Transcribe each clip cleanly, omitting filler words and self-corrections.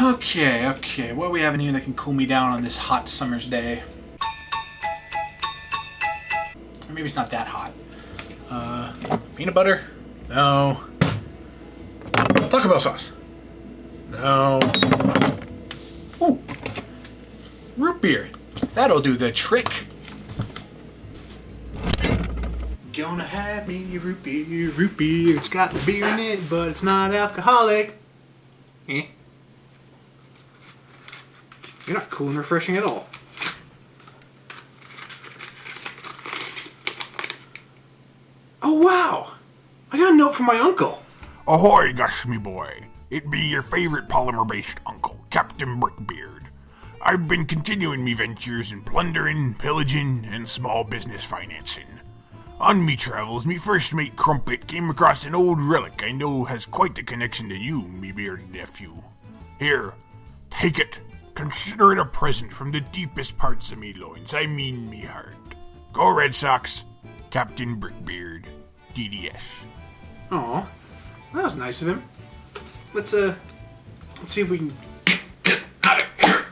Okay, what do we have in here that can cool me down on this hot summer's day? Or maybe it's not that hot. Peanut butter? No. Taco Bell sauce? No. Ooh. Root beer. That'll do the trick. Gonna have me root beer. It's got the beer in it, but it's not alcoholic. Eh? You're not cool and refreshing at all. Oh wow! I got a note from my uncle. Ahoy, Gus, me boy. It be your favorite polymer-based uncle, Captain Brickbeard. I've been continuing me ventures in plundering, pillaging, and small business financing. On me travels, me first mate Crumpet came across an old relic I know has quite the connection to you, me bearded nephew. Here, take it. Consider it a present from the deepest parts of me loins, I mean me heart. Go Red Sox, Captain Brickbeard, DDS. Aw, that was nice of him. Let's see if we can get this out of here.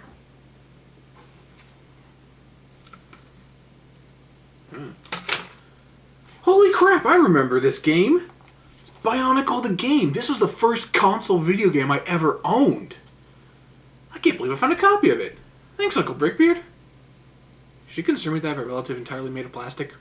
Holy crap, I remember this game. It's Bionicle the game. This was the first console video game I ever owned. I can't believe I found a copy of it. Thanks, Uncle Brickbeard. Should you concern me that I have a relative entirely made of plastic?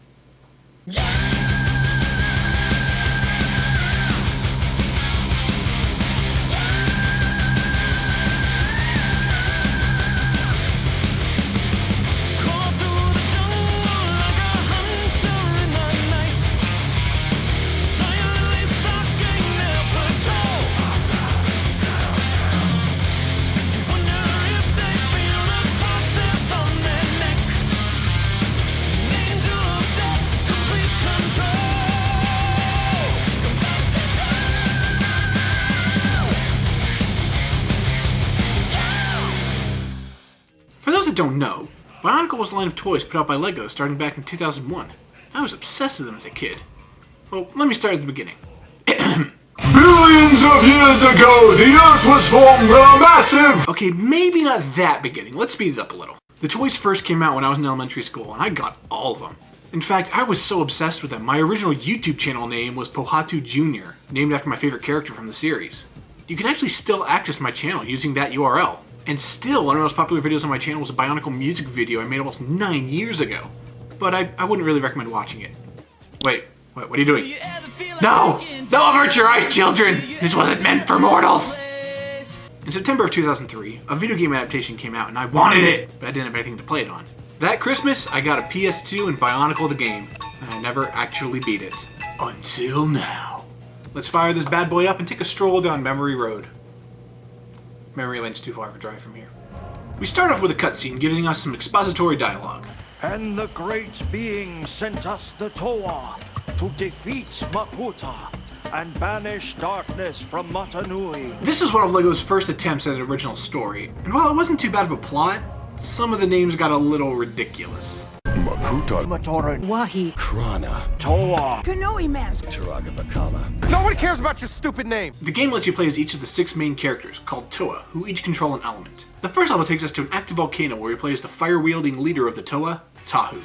For those that don't know, Bionicle was a line of toys put out by LEGO starting back in 2001. I was obsessed with them as a kid. Well, let me start at the beginning. Billions of years ago, the Earth was formed by a massive... Okay, maybe not that beginning. Let's speed it up a little. The toys first came out when I was in elementary school, and I got all of them. In fact, I was so obsessed with them, my original YouTube channel name was Pohatu Jr., named after my favorite character from the series. You can actually still access my channel using that URL. And still, one of the most popular videos on my channel was a Bionicle music video I made almost 9 years ago. But I wouldn't really recommend watching it. Wait, what are you doing? No! Don't avert your eyes, children! This wasn't meant for mortals! In September of 2003, a video game adaptation came out and I wanted it, but I didn't have anything to play it on. That Christmas, I got a PS2 and Bionicle the game, and I never actually beat it. Until now. Let's fire this bad boy up and take a stroll down memory road. Memory lane's too far of a drive from here. We start off with a cutscene giving us some expository dialogue. And the great being sent us the Toa to defeat Makuta and banish darkness from Mata-nui. This is one of LEGO's first attempts at an original story, and while it wasn't too bad of a plot, some of the names got a little ridiculous. Makuta, Matoran, Wahi, Krana, Toa, Kanoi Mask, Taragavakala. No one cares about your stupid name! The game lets you play as each of the 6 main characters, called Toa, who each control an element. The first level takes us to an active volcano where we play as the fire-wielding leader of the Toa, Tahu.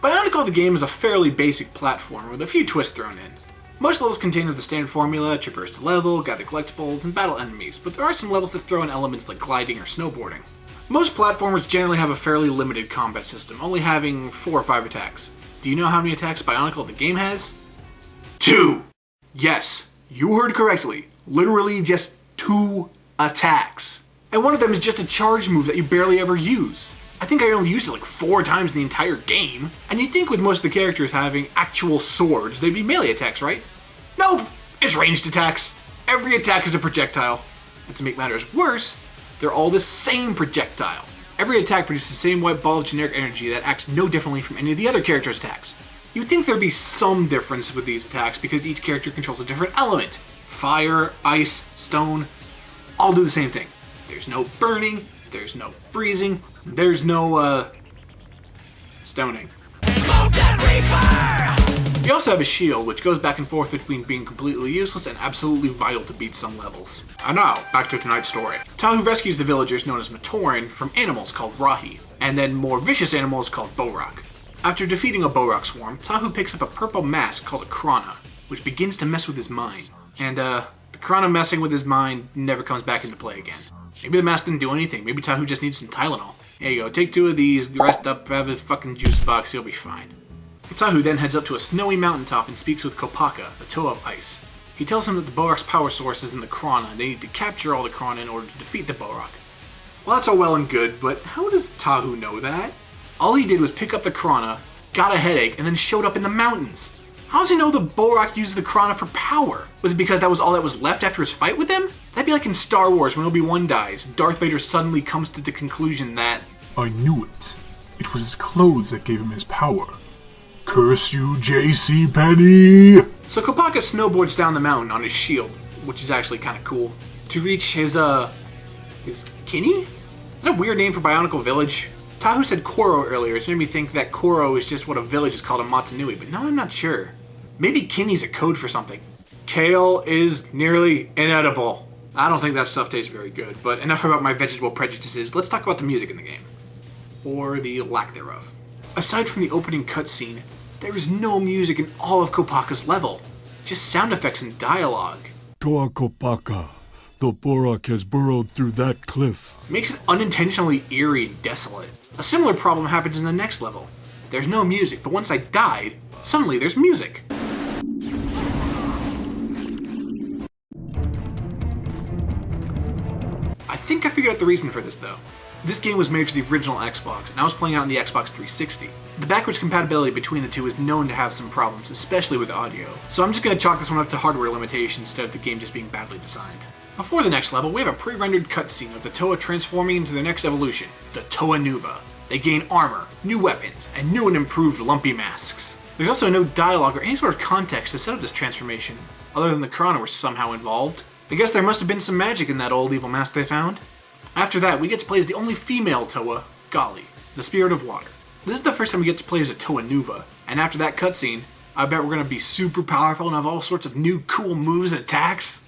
Bionicle the game is a fairly basic platformer with a few twists thrown in. Most levels contain the standard formula, traverse the level, gather collectibles, and battle enemies, but there are some levels that throw in elements like gliding or snowboarding. Most platformers generally have a fairly limited combat system, only having 4 or 5 attacks. Do you know how many attacks Bionicle the game has? 2! Yes, you heard correctly. Literally just 2 attacks. And one of them is just a charge move that you barely ever use. I think I only used it like 4 times in the entire game. And you'd think with most of the characters having actual swords, they'd be melee attacks, right? Nope! It's ranged attacks. Every attack is a projectile. And to make matters worse, they're all the same projectile. Every attack produces the same white ball of generic energy that acts no differently from any of the other characters' attacks. You'd think there'd be some difference with these attacks because each character controls a different element. Fire, ice, stone, all do the same thing. There's no burning, there's no freezing, there's no, stoning. Smoke that reefer! You also have a shield, which goes back and forth between being completely useless and absolutely vital to beat some levels. And now, back to tonight's story. Tahu rescues the villagers known as Matoran from animals called Rahi, and then more vicious animals called Borak. After defeating a Borak swarm, Tahu picks up a purple mask called a Krana, which begins to mess with his mind. And the Krana messing with his mind never comes back into play again. Maybe the mask didn't do anything, maybe Tahu just needs some Tylenol. Here you go, take 2 of these, rest up, have a fucking juice box, you'll be fine. Tahu then heads up to a snowy mountaintop and speaks with Kopaka, the Toa of Ice. He tells him that the Borak's power source is in the Krana, and they need to capture all the Krana in order to defeat the Borak. Well, that's all well and good, but how does Tahu know that? All he did was pick up the Krana, got a headache, and then showed up in the mountains. How does he know the Borak used the Krana for power? Was it because that was all that was left after his fight with him? That'd be like in Star Wars when Obi-Wan dies. Darth Vader suddenly comes to the conclusion that... I knew it. It was his clothes that gave him his power. Curse you, J.C. Penney! So Kopaka snowboards down the mountain on his shield, which is actually kind of cool, to reach his Kini? Is that a weird name for Bionicle Village? Tahu said Koro earlier, which made me think that Koro is just what a village is called in mata-nui, but now I'm not sure. Maybe Kini's a code for something. Kale is nearly inedible. I don't think that stuff tastes very good, but enough about my vegetable prejudices, let's talk about the music in the game. Or the lack thereof. Aside from the opening cutscene, there is no music in all of Kopaka's level. Just sound effects and dialogue. Toa Kopaka, the Borak has burrowed through that cliff. Makes it unintentionally eerie and desolate. A similar problem happens in the next level. There's no music, but once I died, suddenly there's music. I think I figured out the reason for this though. This game was made for the original Xbox, and I was playing it on the Xbox 360. The backwards compatibility between the two is known to have some problems, especially with audio, so I'm just going to chalk this one up to hardware limitations instead of the game just being badly designed. Before the next level, we have a pre-rendered cutscene of the Toa transforming into their next evolution, the Toa Nuva. They gain armor, new weapons, and new and improved lumpy masks. There's also no dialogue or any sort of context to set up this transformation, other than the Krana were somehow involved. I guess there must have been some magic in that old evil mask they found. After that, we get to play as the only female Toa, Gali, the Spirit of Water. This is the first time we get to play as a Toa Nuva, and after that cutscene, I bet we're going to be super powerful and have all sorts of new cool moves and attacks.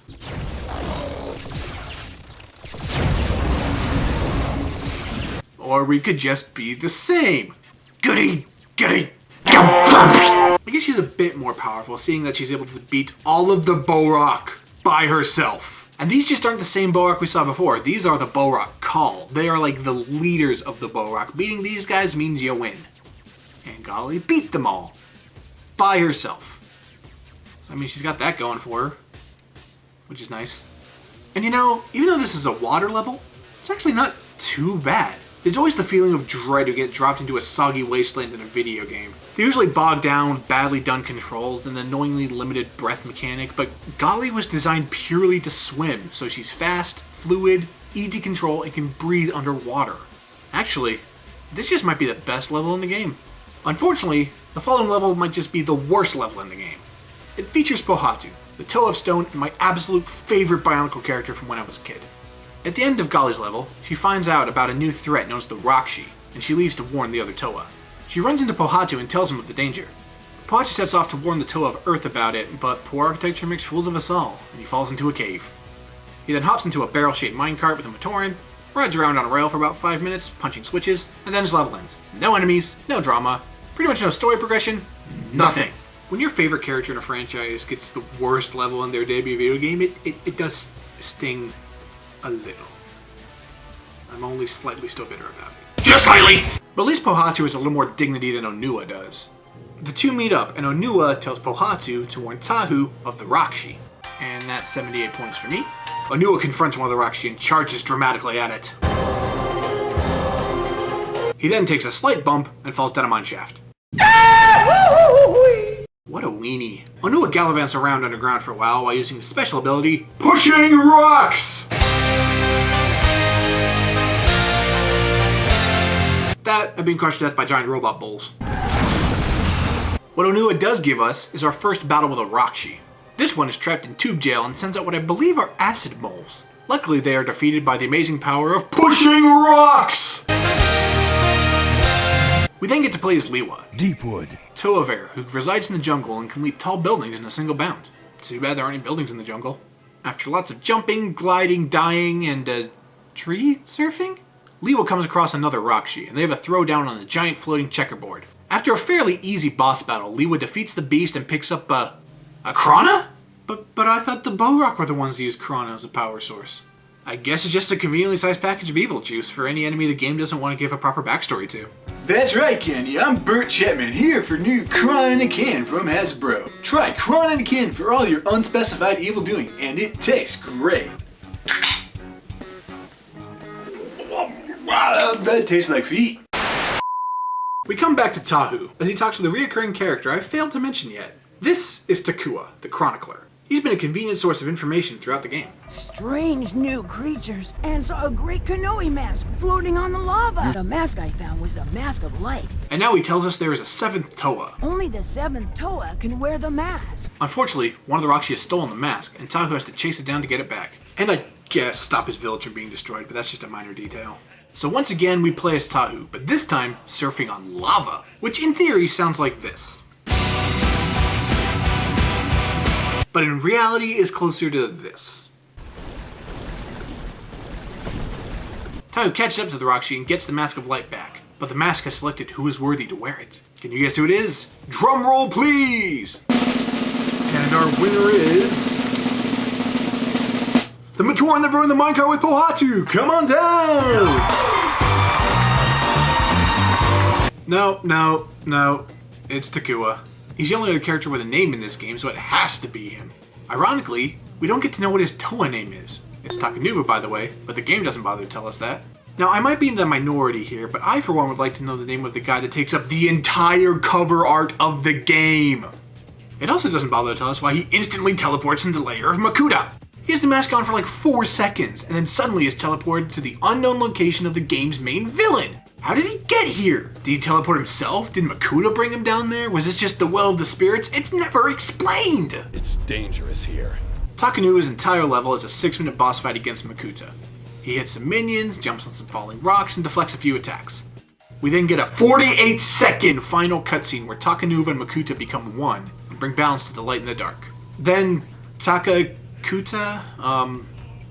Or we could just be the same. Goody! Goody! I guess she's a bit more powerful, seeing that she's able to beat all of the Borak by herself. And these just aren't the same Borak we saw before. These are the Borak Call. They are like the leaders of the Borak. Beating these guys means you win. And Gali beat them all. By herself. I mean, she's got that going for her. Which is nice. And you know, even though this is a water level, it's actually not too bad. There's always the feeling of dread to get dropped into a soggy wasteland in a video game. They usually bog down, badly done controls, and an annoyingly limited breath mechanic, but Gali was designed purely to swim, so she's fast, fluid, easy to control, and can breathe underwater. Actually, this just might be the best level in the game. Unfortunately, the following level might just be the worst level in the game. It features Pohatu, the Toe of Stone, and my absolute favorite Bionicle character from when I was a kid. At the end of Gali's level, she finds out about a new threat known as the Rakshi, and she leaves to warn the other Toa. She runs into Pohatu and tells him of the danger. Pohatu sets off to warn the Toa of Earth about it, but poor architecture makes fools of us all, and he falls into a cave. He then hops into a barrel-shaped minecart with a Matoran, rides around on a rail for about 5 minutes, punching switches, and then his level ends. No enemies, no drama, pretty much no story progression, nothing. When your favorite character in a franchise gets the worst level in their debut video game, it does sting a little. I'm only slightly still bitter about it. Just slightly! But at least Pohatu has a little more dignity than Onua does. The two meet up, and Onua tells Pohatu to warn Tahu of the Rakshi. And that's 78 points for me. Onua confronts one of the Rakshi and charges dramatically at it. He then takes a slight bump and falls down a mineshaft. What a weenie. Onua gallivants around underground for a while using his special ability, Pushing Rocks! That and being crushed to death by giant robot bulls. What Onua does give us is our first battle with a Rakshi. This one is trapped in tube jail and sends out what I believe are acid moles. Luckily, they are defeated by the amazing power of Pushing Rocks! We then get to play as Liwa, Deepwood. Toa Bear, who resides in the jungle and can leap tall buildings in a single bound. Too bad there aren't any buildings in the jungle. After lots of jumping, gliding, dying, and tree surfing, Liwa comes across another Rakshi, and they have a throwdown on a giant floating checkerboard. After a fairly easy boss battle, Liwa defeats the beast and picks up a Krana? But I thought the Bohrok were the ones that used Krana as a power source. I guess it's just a conveniently sized package of evil juice for any enemy the game doesn't want to give a proper backstory to. That's right, Candy. I'm Bert Chapman here for new Krana in a Can from Hasbro. Try Krana in a Can for all your unspecified evil doing, and it tastes great. Wow, that tastes like feet. We come back to Tahu, as he talks with a reoccurring character I failed to mention yet. This is Takua, the Chronicler. He's been a convenient source of information throughout the game. Strange new creatures, and saw a great Kanoi mask floating on the lava. The mask I found was the Mask of Light. And now he tells us there is a 7th Toa. Only the 7th Toa can wear the mask. Unfortunately, one of the Rakshi has stolen the mask, and Tahu has to chase it down to get it back. And I guess stop his village from being destroyed, but that's just a minor detail. So once again, we play as Tahu, but this time surfing on lava, which in theory sounds like this. But in reality is closer to this. Tahu catches up to the Rakshi and gets the Mask of Light back, but the mask has selected who is worthy to wear it. Can you guess who it is? Drum roll, please! And our winner is... the Matoran that ruined the minecart with Pohatu! Come on down! No. It's Takua. He's the only other character with a name in this game, so it has to be him. Ironically, we don't get to know what his Toa name is. It's Takanuva, by the way, but the game doesn't bother to tell us that. Now, I might be in the minority here, but I, for one, would like to know the name of the guy that takes up the entire cover art of the game. It also doesn't bother to tell us why he instantly teleports into the lair of Makuta. He has the mask on for like 4 seconds, and then suddenly is teleported to the unknown location of the game's main villain. How did he get here? Did he teleport himself? Did Makuta bring him down there? Was this just the will of the spirits? It's never explained! It's dangerous here. Takanuva's entire level is a 6-minute boss fight against Makuta. He hits some minions, jumps on some falling rocks, and deflects a few attacks. We then get a 48-second final cutscene where Takanuva and Makuta become one and bring balance to the light and the dark. Then Takakuta,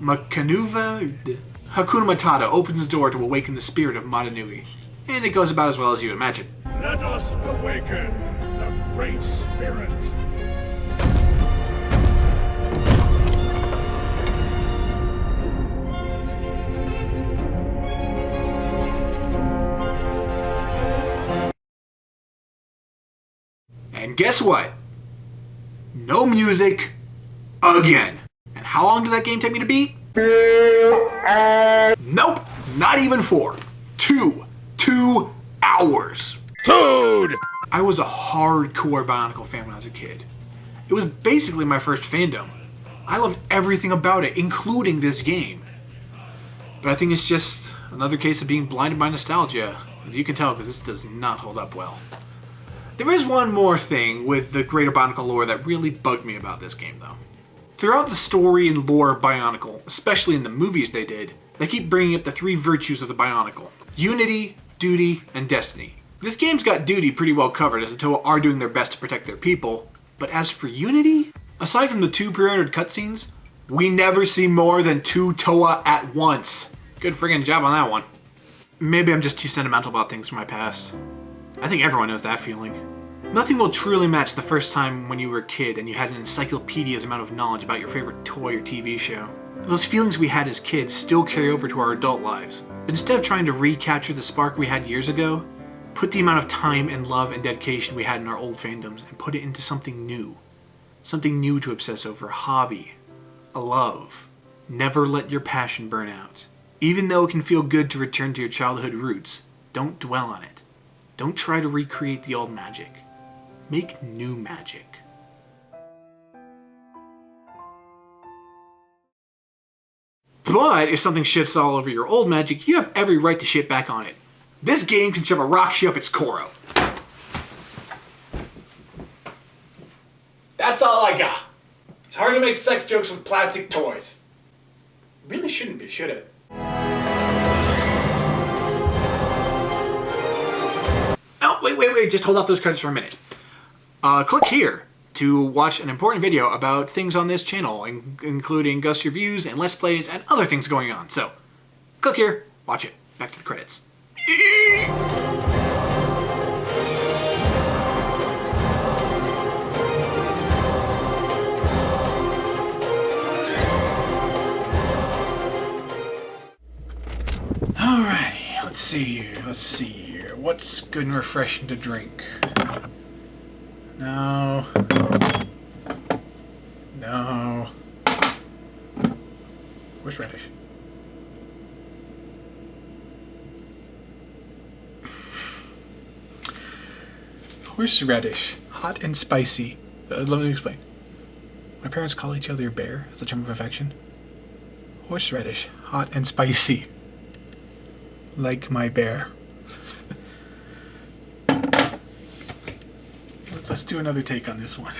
Makanuva, Hakuna Matata opens the door to awaken the spirit of mata-nui, and it goes about as well as you imagine. Let us awaken the Great Spirit. And guess what? No music again. And how long did that game take me to beat? Nope, not even 4. 2 hours. Toad! I was a hardcore Bionicle fan when I was a kid. It was basically my first fandom. I loved everything about it, including this game. But I think it's just another case of being blinded by nostalgia. As you can tell, because this does not hold up well. There is one more thing with the greater Bionicle lore that really bugged me about this game, though. Throughout the story and lore of Bionicle, especially in the movies they did, they keep bringing up the 3 virtues of the Bionicle. Unity, duty, and destiny. This game's got duty pretty well covered, as the Toa are doing their best to protect their people, but as for unity, aside from the 2 pre-rendered cutscenes, we never see more than 2 Toa at once. Good friggin' job on that one. Maybe I'm just too sentimental about things from my past. I think everyone knows that feeling. Nothing will truly match the first time when you were a kid and you had an encyclopedia's amount of knowledge about your favorite toy or TV show. Those feelings we had as kids still carry over to our adult lives. But instead of trying to recapture the spark we had years ago, put the amount of time and love and dedication we had in our old fandoms and put it into something new. Something new to obsess over, a hobby, a love. Never let your passion burn out. Even though it can feel good to return to your childhood roots, don't dwell on it. Don't try to recreate the old magic. Make new magic. But if something shits all over your old magic, you have every right to shit back on it. This game can shove a Rakshi up its Koro. That's all I got. It's hard to make sex jokes with plastic toys. Really shouldn't be, should it? wait, just hold off those credits for a minute. Click here to watch an important video about things on this channel, including Gus reviews and Let's Plays and other things going on. So, click here, watch it. Back to the credits. Alrighty, let's see here. What's good and refreshing to drink? No. Horseradish. Horseradish, hot and spicy. Let me explain. My parents call each other bear as a term of affection. Horseradish, hot and spicy. Like my bear. Let's do another take on this one.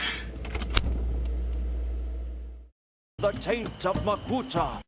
The taint of Makuta